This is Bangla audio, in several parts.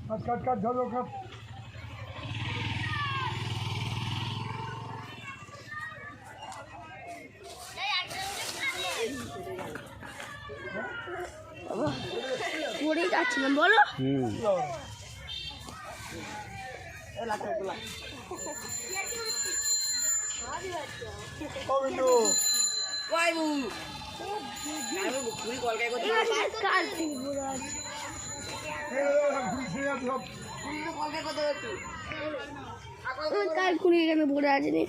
কাট কাট ধরো কাট। পড়ে যাচ্ছিলাম বলো। কার কুড়ি এখানে পড়ে আছে রে?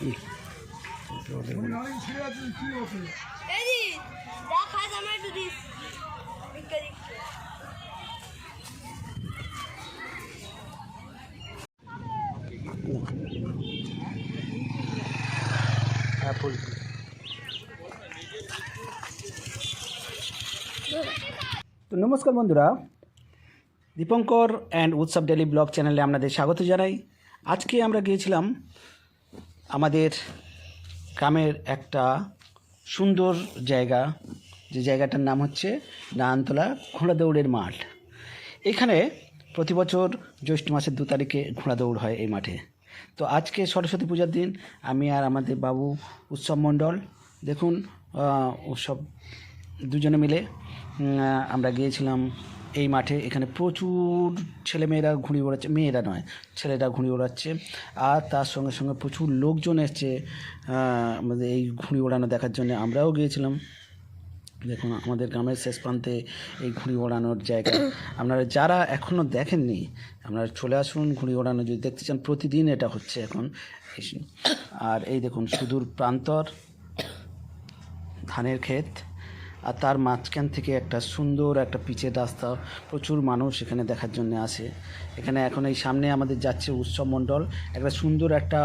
তো নমস্কার বন্ধুরা, দীপঙ্কর অ্যান্ড উৎসব ডেলি ব্লগ চ্যানেলে আপনাদের স্বাগত জানাই। আজকে আমরা গিয়েছিলাম আমাদের গ্রামের একটা সুন্দর জায়গা, যে জায়গাটার নাম হচ্ছে নারায়ণতলা ঘোড়া দৌড়ের মাঠ। এখানে প্রতি বছর জ্যৈষ্ঠ মাসের 2 তারিখে ঘোড়া দৌড় হয় এই মাঠে। তো আজকে সরস্বতী পূজার দিন আমি আর আমাদের বাবু উৎসব মণ্ডল, দেখুন উৎসব দুজনে মিলে আমরা গিয়েছিলাম এই মাঠে। এখানে প্রচুর ছেলেমেয়েরা ঘুড়ি ওড়াচ্ছে, মেয়েরা নয় ছেলেরা ঘুড়ি ওড়াচ্ছে, আর তার সঙ্গে সঙ্গে প্রচুর লোকজন এসছে আমাদের এই ঘুড়ি ওড়ানো দেখার জন্য। আমরাও গিয়েছিলাম। দেখুন আমাদের গ্রামের শেষ প্রান্তে এই ঘুড়ি ওড়ানোর জায়গা। আপনারা যারা এখনও দেখেননি আপনারা চলে আসুন ঘুড়ি ওড়ানো যদি দেখতে চান। প্রতিদিন এটা হচ্ছে এখন। আর এই দেখুন সুদূর প্রান্তর, ধানের ক্ষেত, আর তার মাঝখান থেকে একটা সুন্দর একটা পিচের রাস্তা। প্রচুর মানুষ এখানে দেখার জন্য আসে। এখানে এখন এই সামনে আমাদের যাচ্ছে উৎসব মণ্ডল, একটা সুন্দর একটা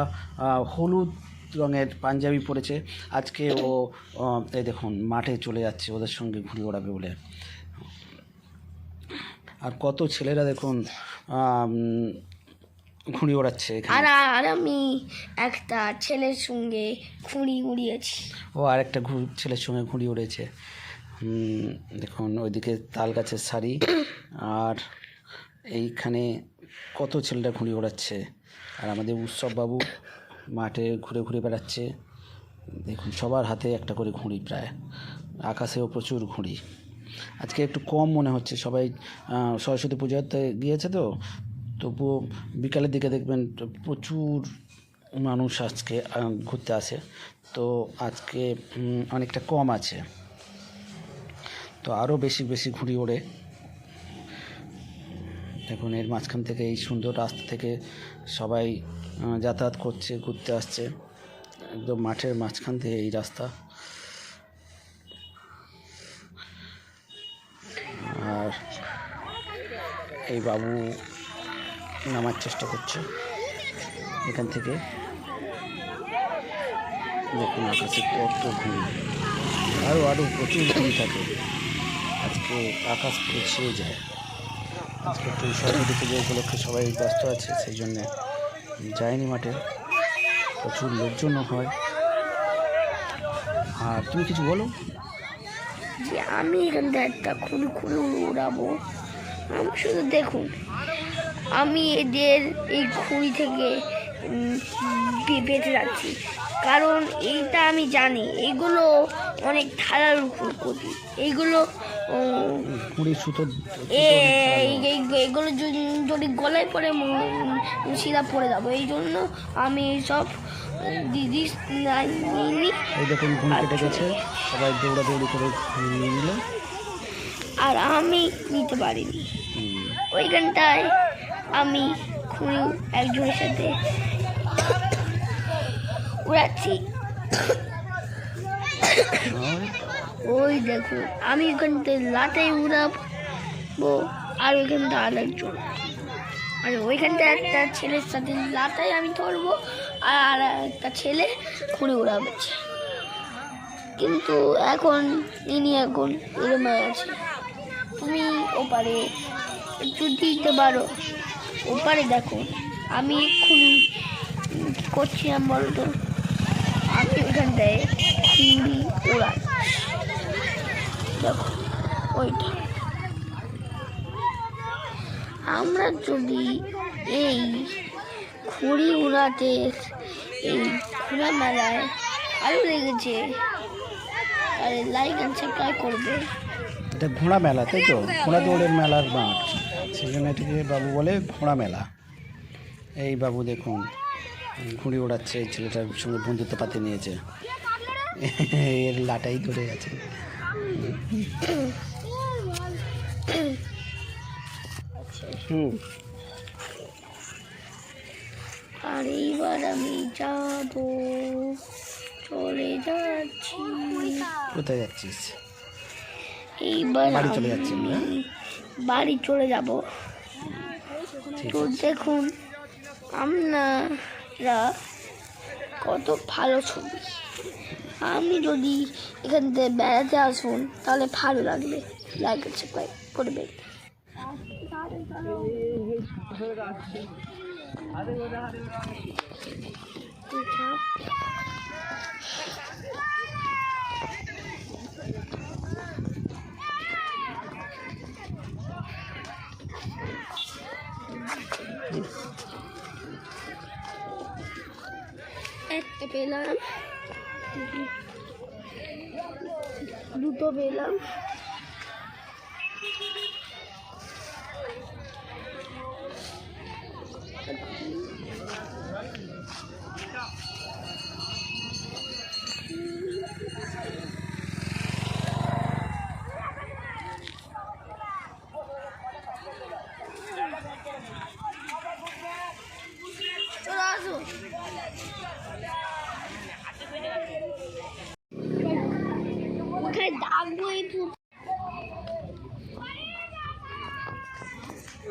হলুদ রঙের পাঞ্জাবি পরেছে। আজকে ও এই দেখুন মাঠে চলে যাচ্ছে ওদের সঙ্গে ঘুড়ি ওড়াবে বলে। আর কত ছেলেরা দেখুন ঘুড়ি ওড়াচ্ছে। আর আমি একটা ছেলের সঙ্গে ঘুড়ি উড়িয়েছি। ও আর একটা ছেলের সঙ্গে ঘুড়ি উড়েছে। দেখুন ওইদিকে তাল গাছের সারি, আর এইখানে কত ছেলেরা ঘুড়ি ওড়াচ্ছে। আর আমাদের উৎসব বাবু মাঠে ঘুরে ঘুরে বেড়াচ্ছে। দেখুন সবার হাতে একটা করে ঘুড়ি, প্রায় আকাশেও প্রচুর ঘুড়ি। আজকে একটু কম মনে হচ্ছে, সবাই সরস্বতী পূজাতে গিয়েছে তো, তবুও বিকালের দিকে দেখবেন প্রচুর মানুষ আজকে ঘুরতে আসে। তো আজকে অনেকটা কম আছে, তো আরও বেশি বেশি ঘুড়ি ওড়ে। দেখুন এর মাঝখান থেকে এই সুন্দর রাস্তা থেকে সবাই যাতায়াত করছে, ঘুরতে আসছে। একদম মাঠের মাঝখান থেকে এই রাস্তা। আর এই বাবু নামার চেষ্টা করছে এখান থেকে। দেখুন আকাশে কত ঘুড়ি, আরও প্রচুর ঘুড়ি থাকে। আজকে আকাশ পুরো ছেয়ে যায়। আজকে একটু সরস্বতী পুজো উপলক্ষে সবাই ব্যস্ত আছে, সেই জন্যে যায়নি মাঠে। প্রচুর লোকজনও হয়। আর তুমি কিছু বলো। যে আমি এখান থেকে একটা খুঁড়ি খুঁড়ি উড়াবো। আমি শুধু দেখুন, আমি এদের এই ঘুড়ি থেকে বেঁচে যাচ্ছি, কারণ এইটা আমি জানি এইগুলো অনেক ধারার উপর করি। এইগুলো এইগুলো যদি গলায় পরে সিধা পড়ে যাবো, এই জন্য আমি এইসব দিদি এই দেখুন ঘুড়ি কেটে গেছে, সবাই দৌড়াদৌড়ি করে নিয়ে নিল, আর আমি নিতে পারিনি। ওইখানটায় আমি খুঁড়ি একজনের সাথে উড়াচ্ছি। ওই দেখুন আমি ওইখানটায় লাটাই উড়াবো, আর ওইখানটা আরেকজন, আর ওইখানটা একটা ছেলের সাথে লাটাই আমি ধরবো, আর একটা ছেলে খুঁড়ি উড়াচ্ছে। কিন্তু এখন এখন এরম আছে, তুমি ওপারে একটু দিতে পারো। ওপারে দেখো আমি এক্ষুনি কী করছিলাম বলো তো, আমি ওইখানটায় খুঁড়ি ওড়াচ্ছি। দেখো ওইটা আমরা যদি এই ঘুড়ি উড়াতে এই ঘোড়া মেলায় ভালো লেগেছে তাহলে লাইক অ্যান্ড সাবস্ক্রাইব করবে। এটা ঘোড়া মেলা, তাই তো? ঘোড়া দৌড়ের মেলার মাঠ, সেই জন্য এটাকে বাবু বলে ঘোড়া মেলা। এই বাবু দেখুন ঘুড়ি ওড়াচ্ছে, এই ছেলেটার সঙ্গে বন্ধুত্ব পাতে নিয়েছে, এর লাটাই ধরে আছে। আর এইবার আমি যাবো, চলে যাচ্ছি। কোথায় যাচ্ছিস? এইবার বাড়ি চলে যাচ্ছি আমরা। বাড়ি চলে যাব। ঠিক তো আছে। দেখুন আপনারা কত ভালো ছবি। আপনি যদি এখান থেকে বেড়াতে আসুন তাহলে ভালো লাগবে, লাইক সাবস্ক্রাইব করবেন। একটা পেলাম, দুটো পেলাম, চলে আসুন। কোথায় ডাকবো এই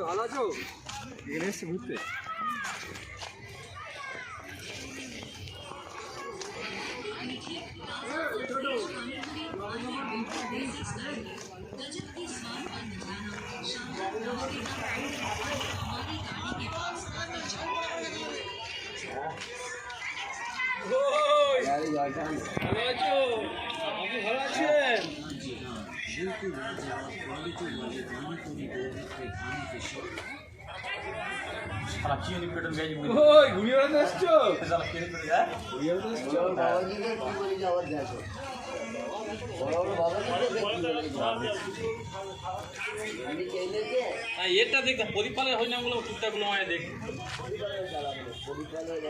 ভালো আছো? এখানে এসছি ঘুরতে। ভালো আছো? আপনি ভালো আছেন? ওই ঘুড়ি ওড়াতে এসছো? ঘুড়ি ওড়াতে এসছো? এটা দেখতে প্রদীপ পালের হয় না বলে টুকটাক গুলো মায়ের দেখ। প্রদীপ পালের